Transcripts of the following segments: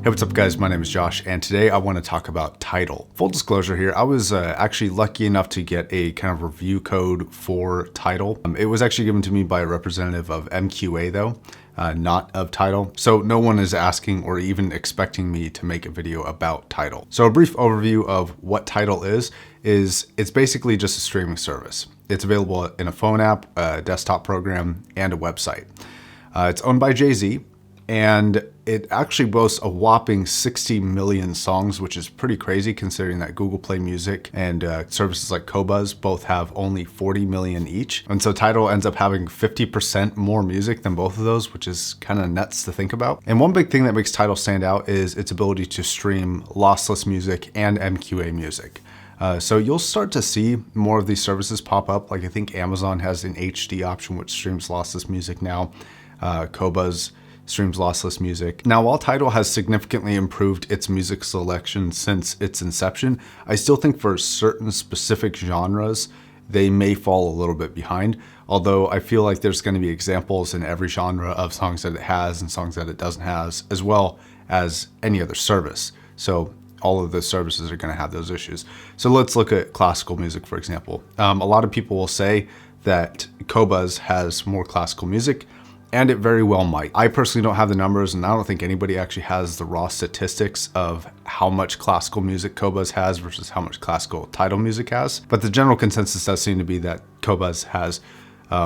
Hey, what's up guys? My name is Josh and today I want to talk about Tidal. Full disclosure here, I was actually lucky enough to get a kind of review code for Tidal. It was actually given to me by a representative of MQA though, not of Tidal. So no one is asking or even expecting me to make a video about Tidal. So a brief overview of what Tidal is it's basically just a streaming service. It's available in a phone app, a desktop program, and a website. It's owned by Jay-Z. And it actually boasts a whopping 60 million songs, which is pretty crazy considering that Google Play Music and services like Qobuz both have only 40 million each. And so Tidal ends up having 50% more music than both of those, which is kind of nuts to think about. And one big thing that makes Tidal stand out is its ability to stream lossless music and MQA music. So you'll start to see more of these services pop up. Like I think Amazon has an HD option which streams lossless music now. Qobuz streams lossless music. Now, while Tidal has significantly improved its music selection since its inception, I still think for certain specific genres, they may fall a little bit behind. Although I feel like there's going to be examples in every genre of songs that it has and songs that it doesn't has, as well as any other service. So all of the services are going to have those issues. So let's look at classical music, for example. A lot of people will say that Qobuz has more classical music, and it very well might. I personally don't have the numbers, and I don't think anybody actually has the raw statistics of how much classical music Qobuz has versus how much classical Tidal music has. But the general consensus does seem to be that Qobuz has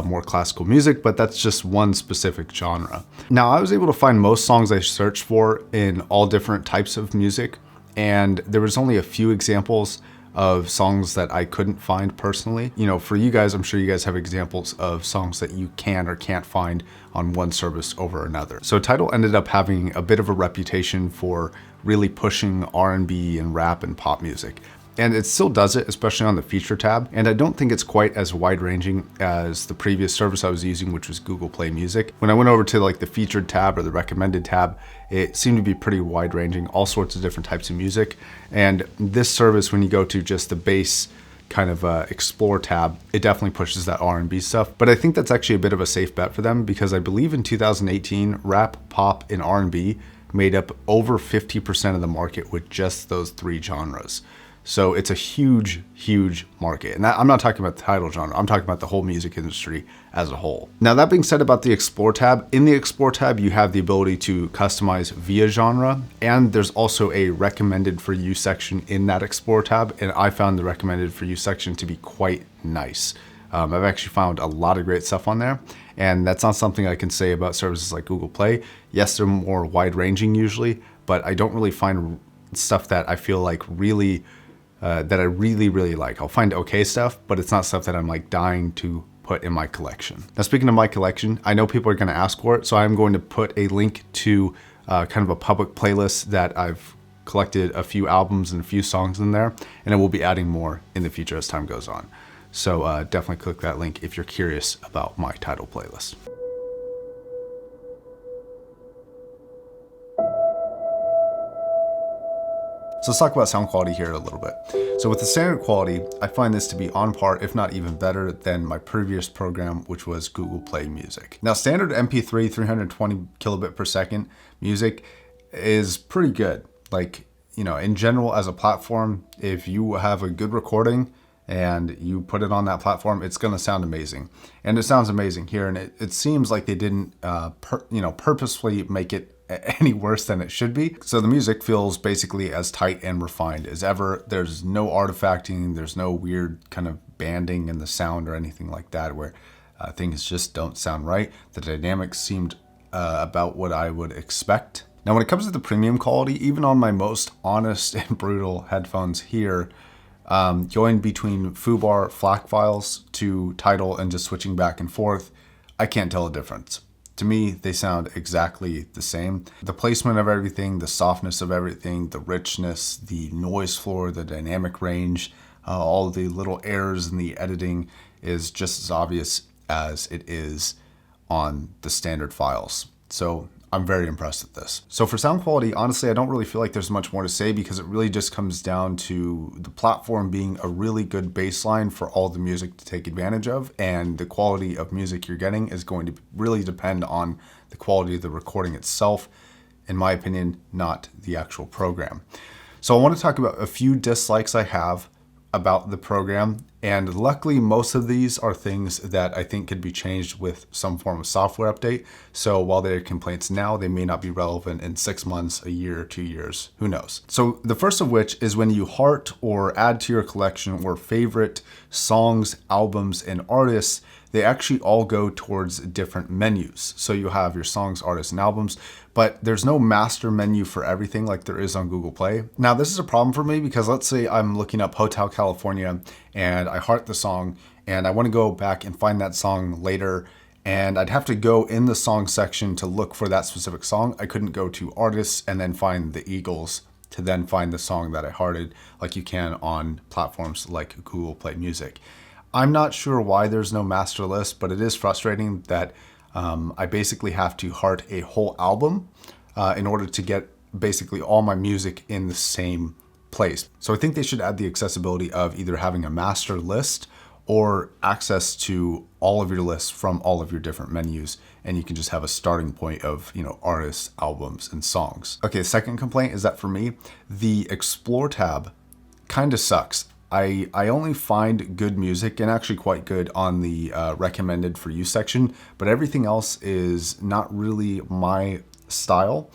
more classical music, but that's just one specific genre. Now, I was able to find most songs I searched for in all different types of music, and there was only a few examples of songs that I couldn't find personally. You know, for you guys, I'm sure you guys have examples of songs that you can or can't find on one service over another. So Tidal ended up having a bit of a reputation for really pushing R&B and rap and pop music. And it still does it, especially on the feature tab. And I don't think it's quite as wide ranging as the previous service I was using, which was Google Play Music. When I went over to like the featured tab or the recommended tab, it seemed to be pretty wide ranging, all sorts of different types of music. And this service, when you go to just the base kind of explore tab, it definitely pushes that R&B stuff. But I think that's actually a bit of a safe bet for them because I believe in 2018, rap, pop, and R&B made up over 50% of the market with just those three genres. So it's a huge, huge market. And I'm not talking about the Tidal genre, I'm talking about the whole music industry as a whole. Now, that being said about the Explore tab, in the Explore tab, you have the ability to customize via genre, and there's also a recommended for you section in that Explore tab. And I found the recommended for you section to be quite nice. I've actually found a lot of great stuff on there, and that's not something I can say about services like Google Play. Yes, they're more wide ranging usually, but I don't really find stuff that I feel like really that I really like. I'll find okay stuff, but it's not stuff that I'm like dying to put in my collection. Now, speaking of my collection, I know people are going to ask for it, so I'm going to put a link to kind of a public playlist that I've collected a few albums and a few songs in there, and I will be adding more in the future as time goes on. So definitely click that link if you're curious about my Tidal playlist. So let's talk about sound quality here a little bit. So with the standard quality, I find this to be on par, if not even better than my previous program, which was Google Play Music. Now, standard MP3 320 kilobit per second music is pretty good. Like, you know, in general as a platform, if you have a good recording and you put it on that platform, it's gonna sound amazing. And it sounds amazing here. And it seems like they didn't purposefully make it any worse than it should be. So the music feels basically as tight and refined as ever. There's no artifacting, there's no weird kind of banding in the sound or anything like that where things just don't sound right. The dynamics seemed about what I would expect. Now, when it comes to the premium quality, even on my most honest and brutal headphones here, going between foobar FLAC files to Tidal and just switching back and forth, I can't tell a difference. To me, they sound exactly the same. The placement of everything, the softness of everything, the richness, the noise floor, the dynamic range, all the little errors in the editing is just as obvious as it is on the standard files. So I'm very impressed with this. So for sound quality, honestly, I don't really feel like there's much more to say because it really just comes down to the platform being a really good baseline for all the music to take advantage of. And the quality of music you're getting is going to really depend on the quality of the recording itself in my opinion, not the actual program. So I want to talk about a few dislikes I have about the program, and luckily most of these are things that I think could be changed with some form of software update. So while they're complaints now, they may not be relevant in 6 months, a year, 2 years, who knows. So the first of which is when you heart or add to your collection or favorite songs, albums, and artists, they actually all go towards different menus. So you have your songs, artists, and albums, but there's no master menu for everything like there is on Google Play. Now, this is a problem for me because let's say I'm looking up Hotel California and I heart the song and I want to go back and find that song later, and I'd have to go in the song section to look for that specific song. I couldn't go to artists and then find the Eagles to then find the song that I hearted like you can on platforms like Google Play Music. I'm not sure why there's no master list, but it is frustrating that I basically have to heart a whole album in order to get basically all my music in the same place. So I think they should add the accessibility of either having a master list or access to all of your lists from all of your different menus, and you can just have a starting point of, artists, albums, and songs. Okay, the second complaint is that for me, the Explore tab kind of sucks. I only find good music, and actually quite good, on the recommended for you section, but everything else is not really my style,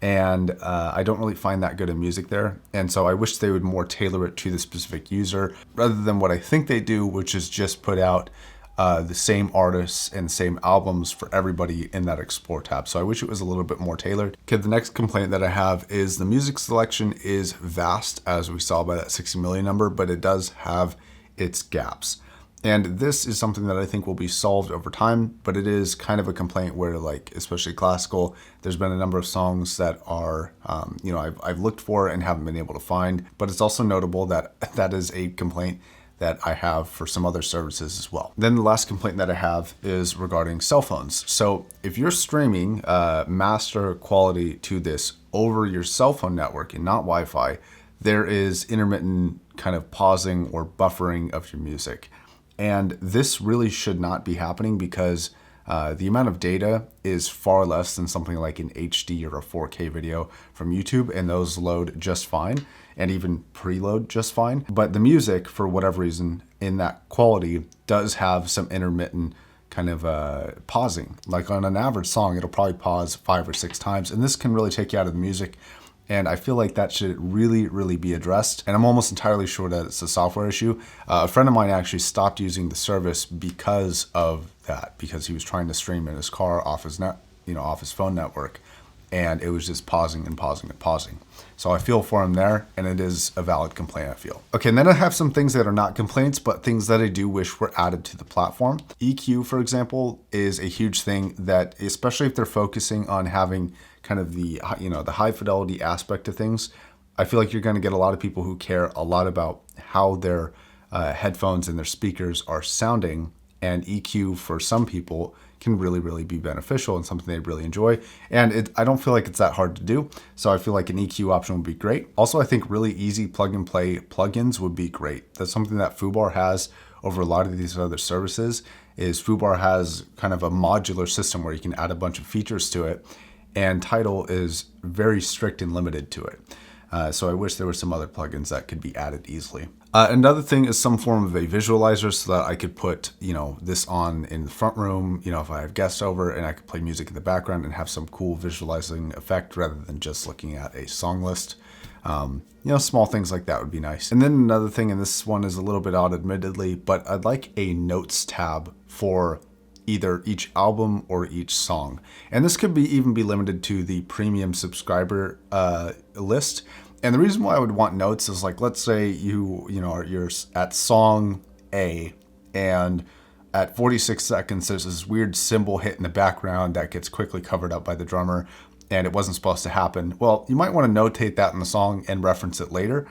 and I don't really find that good of music there. And so I wish they would more tailor it to the specific user rather than what I think they do, which is just put out the same artists and same albums for everybody in that Explore tab. So I wish it was a little bit more tailored. Okay, the next complaint that I have is the music selection is vast, as we saw by that 60 million number, but it does have its gaps. And this is something that I think will be solved over time, but it is kind of a complaint where, like, especially classical, there's been a number of songs that are, I've looked for and haven't been able to find, but it's also notable that that is a complaint that I have for some other services as well. Then the last complaint that I have is regarding cell phones. So if you're streaming master quality to this over your cell phone network and not Wi-Fi, there is intermittent kind of pausing or buffering of your music. And this really should not be happening because the amount of data is far less than something like an HD or a 4K video from YouTube, and those load just fine and even preload just fine. But the music, for whatever reason, in that quality does have some intermittent kind of pausing. Like on an average song, it'll probably pause 5 or 6 times, and this can really take you out of the music. And I feel like that should really, really be addressed. And I'm almost entirely sure that it's a software issue. A friend of mine actually stopped using the service because of that, because he was trying to stream in his car off his off his phone network, and it was just pausing and pausing and pausing. So I feel for him there, and it is a valid complaint, I feel. Okay, and then I have some things that are not complaints, but things that I do wish were added to the platform. EQ, for example, is a huge thing that, especially if they're focusing on having kind of the high fidelity aspect of things, I feel like you're going to get a lot of people who care a lot about how their headphones and their speakers are sounding, and EQ for some people can really, really be beneficial and something they really enjoy. And I don't feel like it's that hard to do. So I feel like an EQ option would be great. Also, I think really easy plug and play plugins would be great. That's something that Fubar has over a lot of these other services, is Fubar has kind of a modular system where you can add a bunch of features to it. And Tidal is very strict and limited to it. So I wish there were some other plugins that could be added easily. Another thing is some form of a visualizer so that I could put, this on in the front room, if I have guests over, and I could play music in the background and have some cool visualizing effect rather than just looking at a song list. Small things like that would be nice. And then another thing, and this one is a little bit odd admittedly, but I'd like a notes tab for either each album or each song. And this could even be limited to the premium subscriber list. And the reason why I would want notes is, like, let's say you're at song A, and at 46 seconds there's this weird cymbal hit in the background that gets quickly covered up by the drummer, and it wasn't supposed to happen. Well, you might want to notate that in the song and reference it later.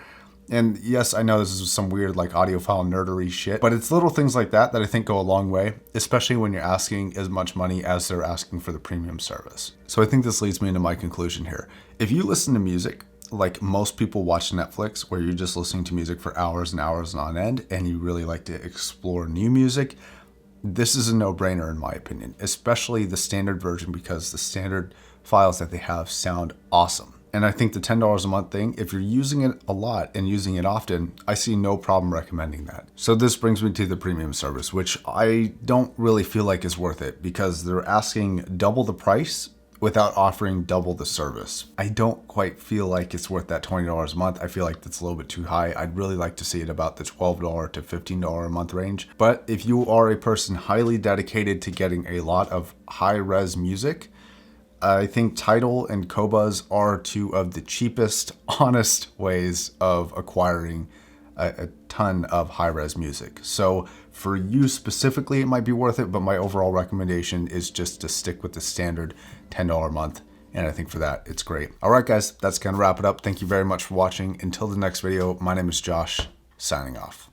And yes, I know this is some weird like audiophile nerdery shit, but it's little things like that that I think go a long way, especially when you're asking as much money as they're asking for the premium service. So I think this leads me into my conclusion here. If you listen to music like most people watch Netflix, where you're just listening to music for hours and hours on end, and you really like to explore new music, this is a no-brainer in my opinion, especially the standard version, because the standard files that they have sound awesome. And I think the $10 a month thing, if you're using it a lot and using it often, I see no problem recommending that. So this brings me to the premium service, which I don't really feel like is worth it because they're asking double the price without offering double the service. I don't quite feel like it's worth that $20 a month. I feel like that's a little bit too high. I'd really like to see it about the $12 to $15 a month range. But if you are a person highly dedicated to getting a lot of high-res music, I think Tidal and Qobuz are two of the cheapest, honest ways of acquiring a ton of high-res music. So for you specifically, it might be worth it, but my overall recommendation is just to stick with the standard $10 a month. And I think for that, it's great. All right, guys, that's gonna wrap it up. Thank you very much for watching. Until the next video, my name is Josh, signing off.